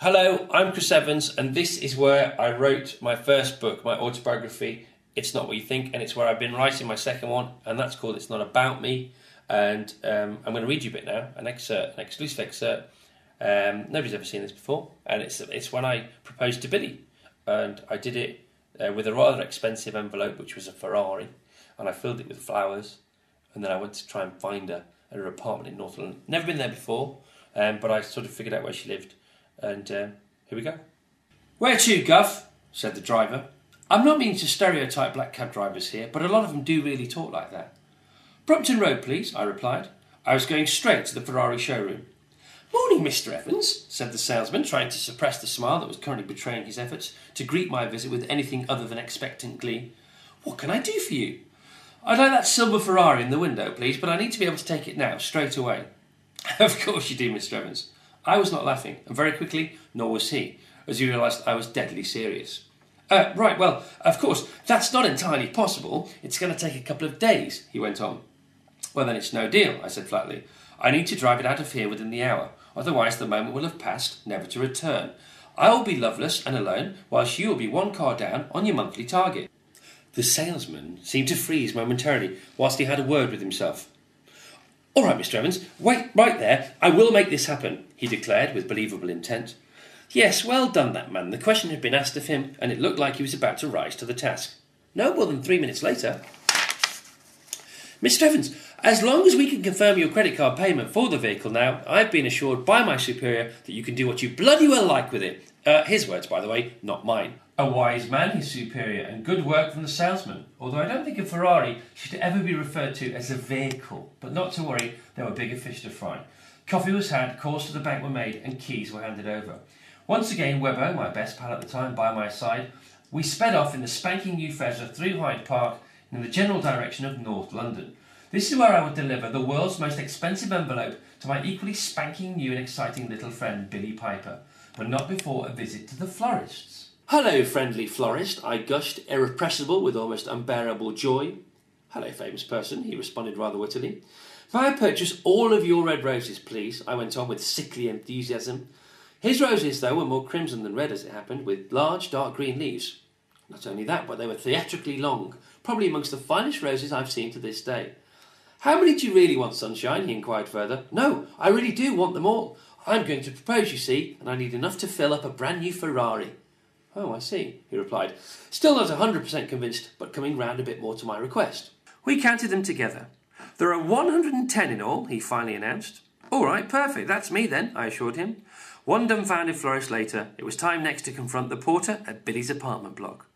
Hello, I'm Chris Evans, and this is where I wrote my first book, my autobiography, It's Not What You Think, and it's where I've been writing my second one, and that's called It's Not About Me. And I'm going to read you a bit now, an exclusive excerpt. Nobody's ever seen this before, and it's when I proposed to Billy, and I did it with a rather expensive envelope, which was a Ferrari, and I filled it with flowers, and then I went to try and find her at her apartment in North London. Never been there before, but I sort of figured out where she lived. And here we go. "Where to, Guff?" said the driver. "I'm not meaning to stereotype black cab drivers here, but a lot of them do really talk like that." "Brompton Road, please," I replied. I was going straight to the Ferrari showroom. "Morning, Mr. Evans," said the salesman, trying to suppress the smile that was currently betraying his efforts to greet my visit with anything other than expectant glee. "What can I do for you?" "I'd like that silver Ferrari in the window, please, but I need to be able to take it now, straight away." "Of course you do, Mr. Evans." I was not laughing, and very quickly, nor was he, as he realised I was deadly serious. Right, well, of course, that's not entirely possible. It's going to take a couple of days," he went on. "Well, then it's no deal," I said flatly. "I need to drive it out of here within the hour. Otherwise the moment will have passed, never to return. I will be loveless and alone, whilst you will be one car down on your monthly target." The salesman seemed to freeze momentarily, whilst he had a word with himself. "All right, Mr. Evans, wait right there. I will make this happen," he declared with believable intent. Yes, well done, that man. The question had been asked of him, and it looked like he was about to rise to the task. No more than 3 minutes later. "Mr. Evans, as long as we can confirm your credit card payment for the vehicle now, I've been assured by my superior that you can do what you bloody well like with it." His words, by the way, not mine. A wise man, his superior, and good work from the salesman. Although I don't think a Ferrari should ever be referred to as a vehicle. But not to worry, there were bigger fish to fry. Coffee was had, calls to the bank were made, and keys were handed over. Once again, Webbo, my best pal at the time, by my side, we sped off in the spanking new Fezzer through Hyde Park in the general direction of North London. This is where I would deliver the world's most expensive envelope to my equally spanking new and exciting little friend Billy Piper, but not before a visit to the florist's. "Hello, friendly florist," I gushed, irrepressible with almost unbearable joy. "Hello, famous person," he responded rather wittily. "May I purchase all of your red roses, please?" I went on with sickly enthusiasm. His roses, though, were more crimson than red, as it happened, with large dark green leaves. Not only that, but they were theatrically long, probably amongst the finest roses I've seen to this day. "How many do you really want, Sunshine?" he inquired further. "No, I really do want them all. I'm going to propose, you see, and I need enough to fill up a brand new Ferrari." "Oh, I see," he replied, still not 100% convinced, but coming round a bit more to my request. We counted them together. "There are 110 in all," he finally announced. "All right, perfect, that's me then," I assured him. One dumbfounded florist later, it was time next to confront the porter at Billy's apartment block.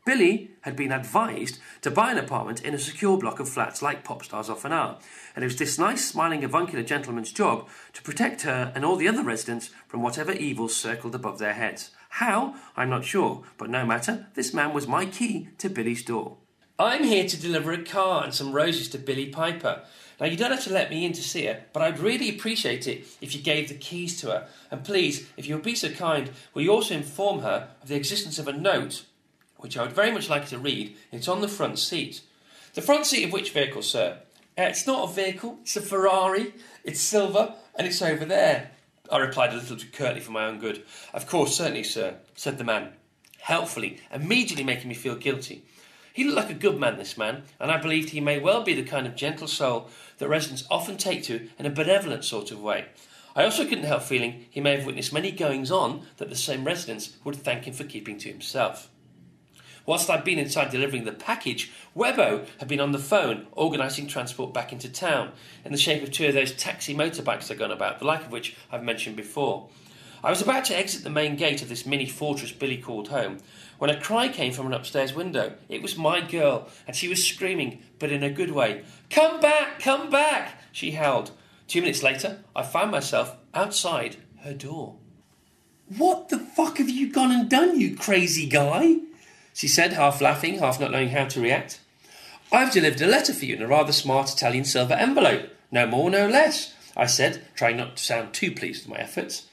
Billy had been advised to buy an apartment in a secure block of flats like pop stars often are, and it was this nice, smiling, avuncular gentleman's job to protect her and all the other residents from whatever evils circled above their heads. How? I'm not sure, but no matter, this man was my key to Billy's door. "I'm here to deliver a car and some roses to Billy Piper. Now, you don't have to let me in to see her, but I'd really appreciate it if you gave the keys to her. And please, if you'll be so kind, will you also inform her of the existence of a note, which I would very much like her to read. It's on the front seat." "The front seat of which vehicle, sir?" It's not a vehicle, it's a Ferrari. It's silver, and it's over there," I replied a little too curtly for my own good. "Of course, certainly, sir," said the man, helpfully, immediately making me feel guilty. He looked like a good man, this man, and I believed he may well be the kind of gentle soul that residents often take to in a benevolent sort of way. I also couldn't help feeling he may have witnessed many goings-on that the same residents would thank him for keeping to himself. Whilst I'd been inside delivering the package, Webbo had been on the phone organising transport back into town in the shape of 2 of those taxi motorbikes they're gone about, the like of which I've mentioned before. I was about to exit the main gate of this mini fortress Billy called home when a cry came from an upstairs window. It was my girl, and she was screaming, but in a good way. "Come back, come back," she howled. 2 minutes later, I found myself outside her door. "What the fuck have you gone and done, you crazy guy?" she said, half laughing, half not knowing how to react. "I've delivered a letter for you in a rather smart Italian silver envelope. No more, no less," I said, trying not to sound too pleased with my efforts.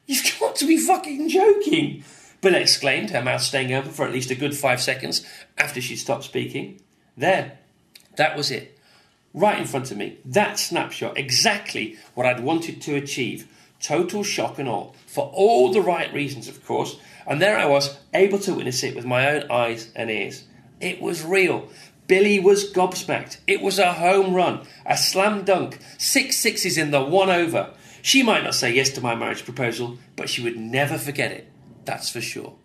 "You've got to be fucking joking," Bella exclaimed, her mouth staying open for at least a good 5 seconds after she'd stopped speaking. There, that was it. Right in front of me, that snapshot, exactly what I'd wanted to achieve. Total shock and all. For all the right reasons, of course. And there I was, able to witness it with my own eyes and ears. It was real. Billy was gobsmacked. It was a home run, a slam dunk, 6 sixes in the 1 over. She might not say yes to my marriage proposal, but she would never forget it. That's for sure.